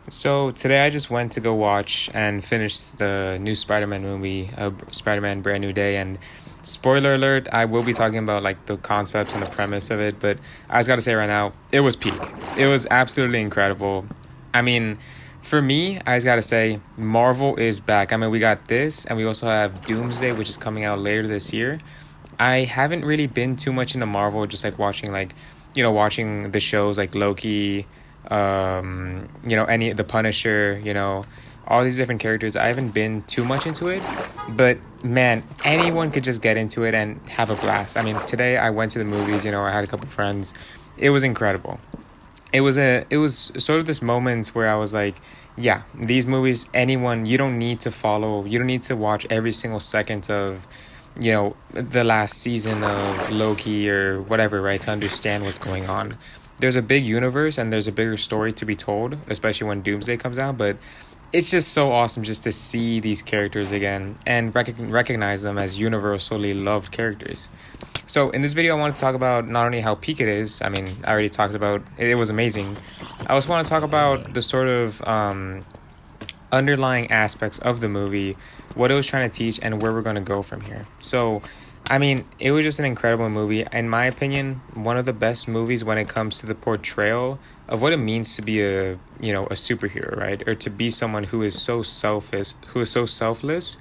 So today I just went to go watch and finish the new Spider-Man movie, Spider-Man Brand New Day, and spoiler alert, I will be talking about like the concepts and the premise of it, but I just got to say right now, it was peak. It was absolutely incredible. I mean, for me, I just got to say Marvel is back. I mean, we got this and we also have Doomsday which is coming out later this year. I haven't really been too much into Marvel, just like watching watching the shows like Loki, any the Punisher, all these different characters. I haven't been too much into it, but man, anyone could just get into it and have a blast. I mean, today I went to the movies. I had a couple friends. It was incredible. It was sort of this moment where I was like, yeah, these movies, anyone, you don't need to follow, you don't need to watch every single second of the last season of Loki or whatever, right, to understand what's going on. There's a big universe and there's a bigger story to be told, especially when Doomsday comes out, but it's just so awesome just to see these characters again and recognize them as universally loved characters. So in this video, I want to talk about not only how peak it is. I mean, I already talked about it, it was amazing. I also want to talk about the sort of underlying aspects of the movie, what it was trying to teach, and where we're going to go from here. So, I mean, it was just an incredible movie. In my opinion, one of the best movies when it comes to the portrayal of what it means to be a superhero, right? Or to be someone who is so selfish, who is so selfless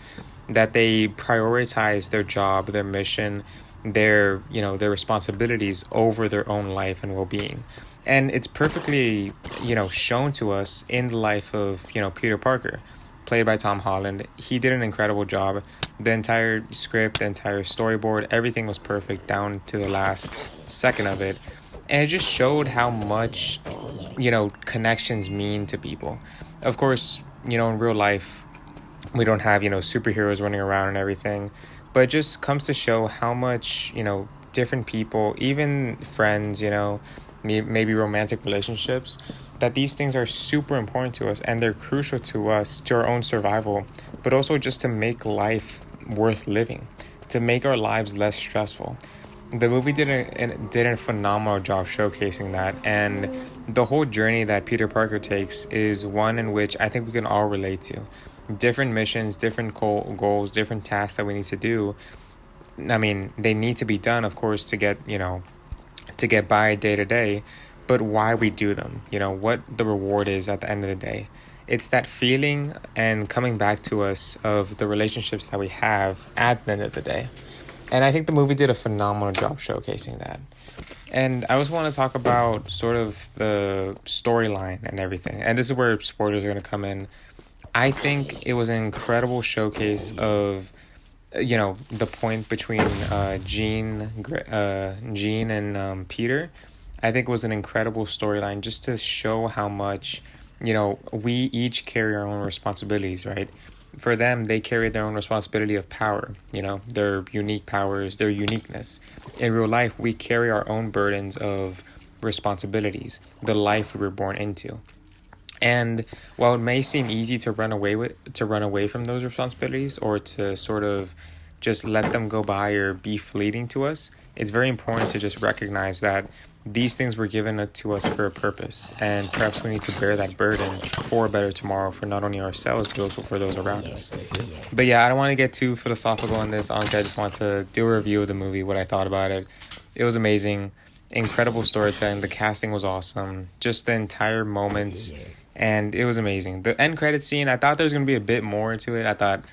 that they prioritize their job, their mission, their responsibilities over their own life and well-being. And it's perfectly shown to us in the life of Peter Parker, played by Tom Holland. He did an incredible job. The entire script, the entire storyboard, everything was perfect down to the last second of it. And it just showed how much connections mean to people. Of course, in real life we don't have superheroes running around and everything, but it just comes to show how much different people, even friends, maybe romantic relationships, that these things are super important to us and they're crucial to us, to our own survival, but also just to make life worth living, to make our lives less stressful. The movie did a phenomenal job showcasing that, and the whole journey that Peter Parker takes is one in which I think we can all relate to. Different missions, different goals, different tasks that we need to do. I mean, they need to be done, of course, to get by day to day, but why we do them, what the reward is at the end of the day. It's that feeling and coming back to us of the relationships that we have at the end of the day. And I think the movie did a phenomenal job showcasing that. And I also want to talk about sort of the storyline and everything. And this is where spoilers are going to come in. I think it was an incredible showcase of the point between Jean and Peter. I think it was an incredible storyline just to show how much we each carry our own responsibilities, right? For them, they carry their own responsibility of power, their unique powers, their uniqueness. In real life, we carry our own burdens of responsibilities, the life we were born into. And while it may seem easy to run away from those responsibilities or to sort of just let them go by or be fleeting to us, it's very important to just recognize that these things were given to us for a purpose, and perhaps we need to bear that burden for a better tomorrow for not only ourselves but also for those around us. But yeah, I don't want to get too philosophical on this. Honestly, I just want to do a review of the movie, what I thought about it. It was amazing, incredible storytelling. The casting was awesome. Just the entire moments, and it was amazing. The end credit scene, I thought there was going to be a bit more to it. I thought,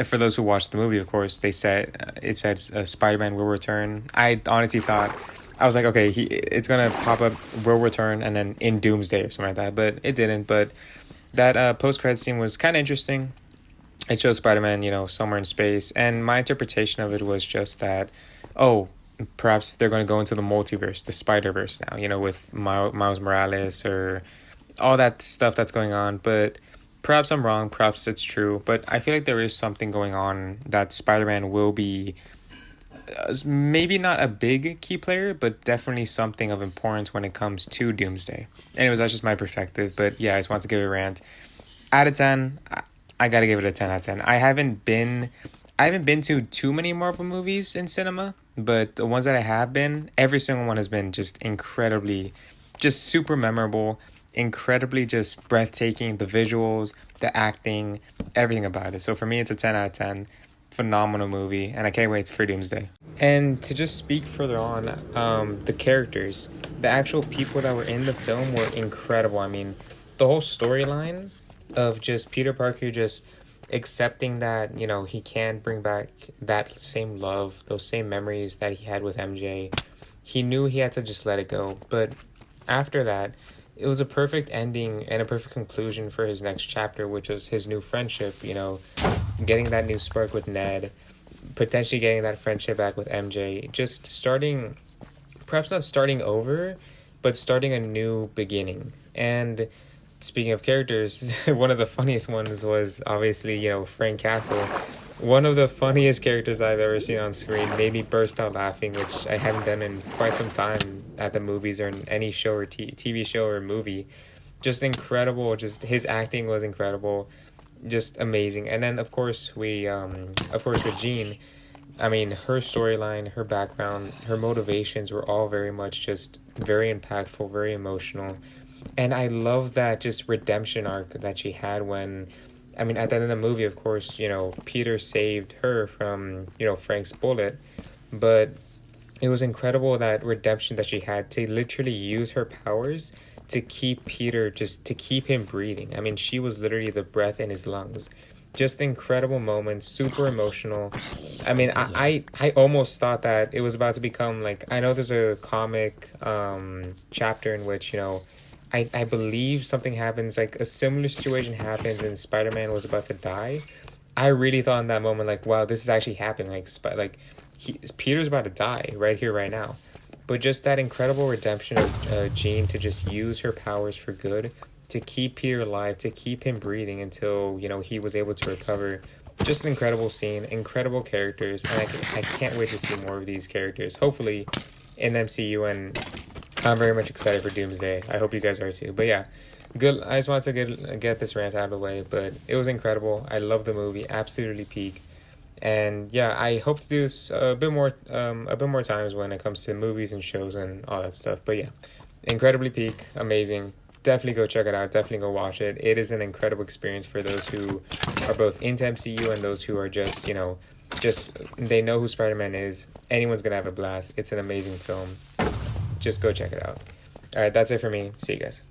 for those who watched the movie, of course, they said it said Spider-Man will return. I honestly thought, I was like, okay, it's gonna pop up will return and then in Doomsday or something like that, but it didn't. But that post credit scene was kind of interesting. It shows Spider-Man, somewhere in space, and my interpretation of it was just that, oh, perhaps they're going to go into the multiverse, the Spider-Verse now, with Miles Morales or all that stuff that's going on. But perhaps I'm wrong, perhaps it's true, but I feel like there is something going on that Spider-Man will be maybe not a big key player, but definitely something of importance when it comes to Doomsday. Anyways, that's just my perspective, but yeah, I just want to give a rant. Out of 10, I gotta give it a 10 out of 10. I haven't been to too many Marvel movies in cinema, but the ones that I have been, every single one has been just incredibly, just super memorable. incredibly just breathtaking. The visuals, the acting, everything about it. So for me, it's a 10 out of 10. Phenomenal movie, and I can't wait for Doomsday. And to just speak further on, the characters, the actual people that were in the film were incredible. I mean, the whole storyline of just Peter Parker just accepting that, you know, he can't bring back that same love, those same memories that he had with MJ. He knew he had to just let it go. But after that, it was a perfect ending and a perfect conclusion for his next chapter, which was his new friendship, you know, getting that new spark with Ned, potentially getting that friendship back with MJ, just starting, perhaps not starting over, but starting a new beginning. And speaking of characters, one of the funniest ones was obviously, you know, Frank Castle. One of the funniest characters I've ever seen on screen, made me burst out laughing, which I haven't done in quite some time at the movies or in any show or TV show or movie. Just incredible. Just his acting was incredible. Just amazing. And then of course with Jean, I mean, her storyline, her background, her motivations were all very much just very impactful, very emotional. And I love that just redemption arc that she had when, I mean, at the end of the movie, of course, you know, Peter saved her from, you know, Frank's bullet. But it was incredible that redemption that she had to literally use her powers to keep Peter, just to keep him breathing. I mean, she was literally the breath in his lungs. Just incredible moments, super emotional. I mean, I almost thought that it was about to become like, I know there's a comic chapter in which, you know, I believe something happens, like a similar situation happens and Spider-Man was about to die. I really thought in that moment, like, wow, this is actually happening. Like Peter's about to die right here, right now. But just that incredible redemption of Jean to just use her powers for good, to keep Peter alive, to keep him breathing until, you know, he was able to recover. Just an incredible scene, incredible characters, and I can't wait to see more of these characters, hopefully in the MCU, and I'm very much excited for Doomsday. I hope you guys are too. But yeah, good. I just wanted to get this rant out of the way, but it was incredible. I love the movie, absolutely peak. And yeah, I hope to do this a bit more times when it comes to movies and shows and all that stuff. But yeah, incredibly peak, amazing. Definitely go check it out. Definitely go watch it. It is an incredible experience for those who are both into MCU and those who are just, you know, just they know who Spider-Man is. Anyone's gonna have a blast. It's an amazing film. Just go check it out. All right, that's it for me. See you guys.